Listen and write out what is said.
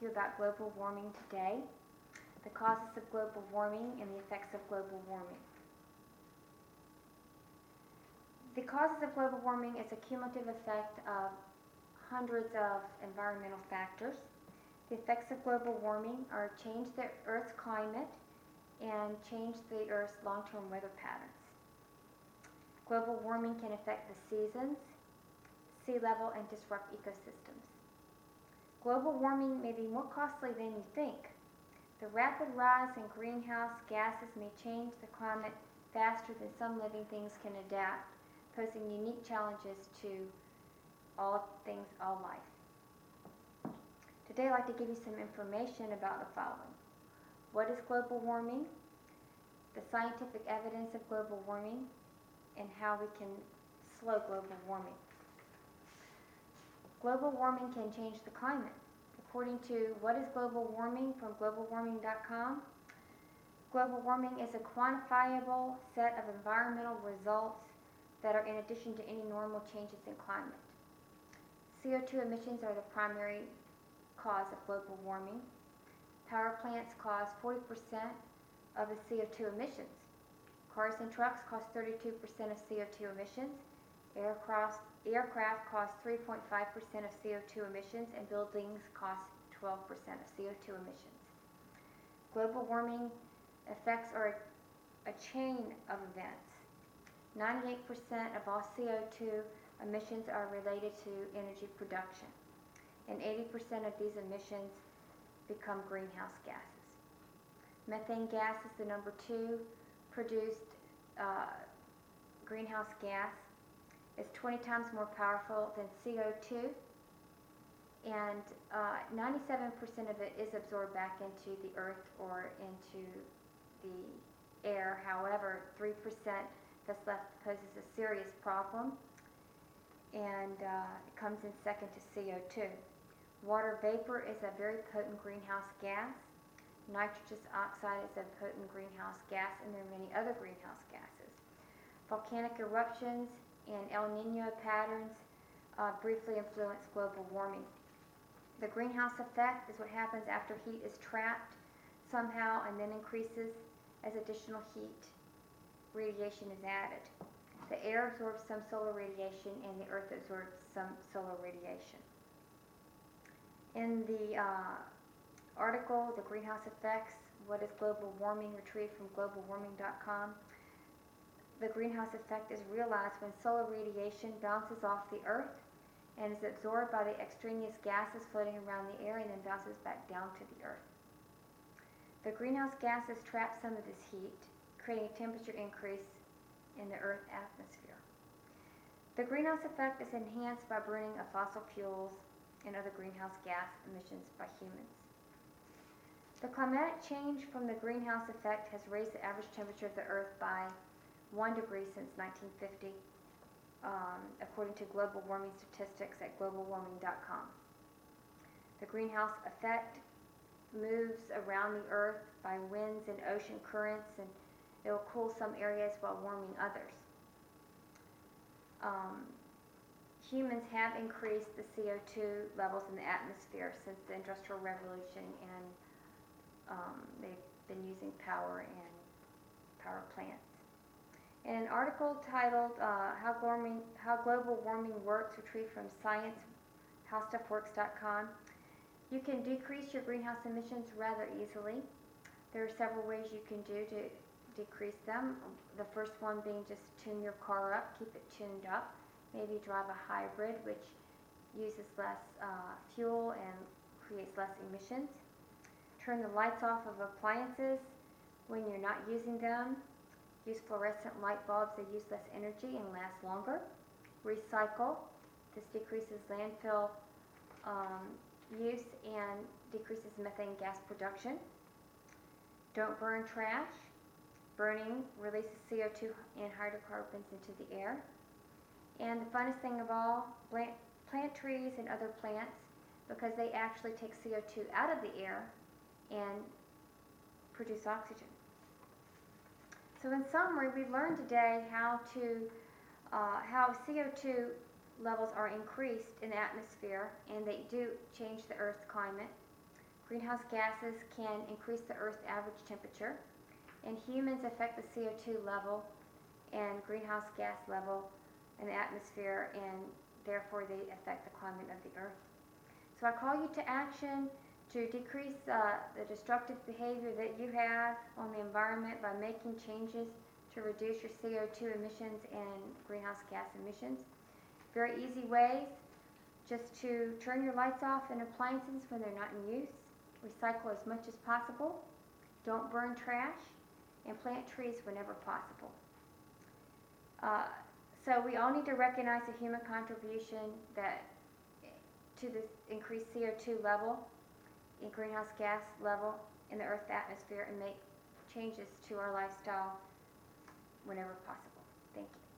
you about global warming today, the causes of global warming, and the effects of global warming. The causes of global warming is a cumulative effect of hundreds of environmental factors. The effects of global warming are change the Earth's climate and change the Earth's long-term weather patterns. Global warming can affect the seasons, sea level, and disrupt ecosystems. Global warming may be more costly than you think. The rapid rise in greenhouse gases may change the climate faster than some living things can adapt, posing unique challenges to all life. Today I'd like to give you some information about the following. What is global warming? The scientific evidence of global warming and how we can slow global warming. Global warming can change the climate. According to What is Global Warming from globalwarming.com, global warming is a quantifiable set of environmental results that are in addition to any normal changes in climate. CO2 emissions are the primary cause of global warming. Power plants cause 40% of the CO2 emissions. Cars and trucks cause 32% of CO2 emissions. Aircraft cause 3.5% of CO2 emissions, and buildings cause 12% of CO2 emissions. Global warming effects are a chain of events. 98% of all CO2 emissions are related to energy production, and 80% of these emissions become greenhouse gases. Methane gas is the number 2 produced greenhouse gas. It's 20 times more powerful than CO2, and 97% of it is absorbed back into the earth or into the air. However, 3% that's left poses a serious problem, and it comes in second to CO2. Water vapor is a very potent greenhouse gas. Nitrous oxide is a potent greenhouse gas, and there are many other greenhouse gases. Volcanic eruptions and El Nino patterns briefly influence global warming. The greenhouse effect is what happens after heat is trapped somehow and then increases as additional heat radiation is added. The air absorbs some solar radiation and the earth absorbs some solar radiation. In the article, The Greenhouse Effects, What is Global Warming, retrieved from globalwarming.com, the greenhouse effect is realized when solar radiation bounces off the earth and is absorbed by the extraneous gases floating around the air and then bounces back down to the earth. The greenhouse gases trap some of this heat, creating a temperature increase in the Earth's atmosphere. The greenhouse effect is enhanced by burning of fossil fuels and other greenhouse gas emissions by humans. The climatic change from the greenhouse effect has raised the average temperature of the Earth by 1 degree since 1950, according to global warming statistics at globalwarming.com. The greenhouse effect moves around the Earth by winds and ocean currents, and it will cool some areas while warming others. Humans have increased the CO2 levels in the atmosphere since the Industrial Revolution, and they've been using power and power plants. In an article titled How Global Warming Works, retrieved from howstuffworks.com, you can decrease your greenhouse emissions rather easily. There are several ways you can do to decrease them. The first one being just tune your car up, keep it tuned up. Maybe drive a hybrid, which uses less fuel and creates less emissions. Turn the lights off of appliances when you're not using them. Use fluorescent light bulbs that use less energy and last longer. Recycle. This decreases landfill use and decreases methane gas production. Don't burn trash. Burning releases CO2 and hydrocarbons into the air. And the funnest thing of all, plant trees and other plants, because they actually take CO2 out of the air and produce oxygen. So in summary, we learned today how CO2 levels are increased in the atmosphere, and they do change the Earth's climate. Greenhouse gases can increase the Earth's average temperature, and humans affect the CO2 level and greenhouse gas level in the atmosphere, and therefore they affect the climate of the Earth. So I call you to action to decrease the destructive behavior that you have on the environment by making changes to reduce your CO2 emissions and greenhouse gas emissions. Very easy ways, just to turn your lights off and appliances when they're not in use, recycle as much as possible, don't burn trash, and plant trees whenever possible. So we all need to recognize the human contribution to this increased CO2 level, in greenhouse gas level in the Earth's atmosphere, and make changes to our lifestyle whenever possible. Thank you.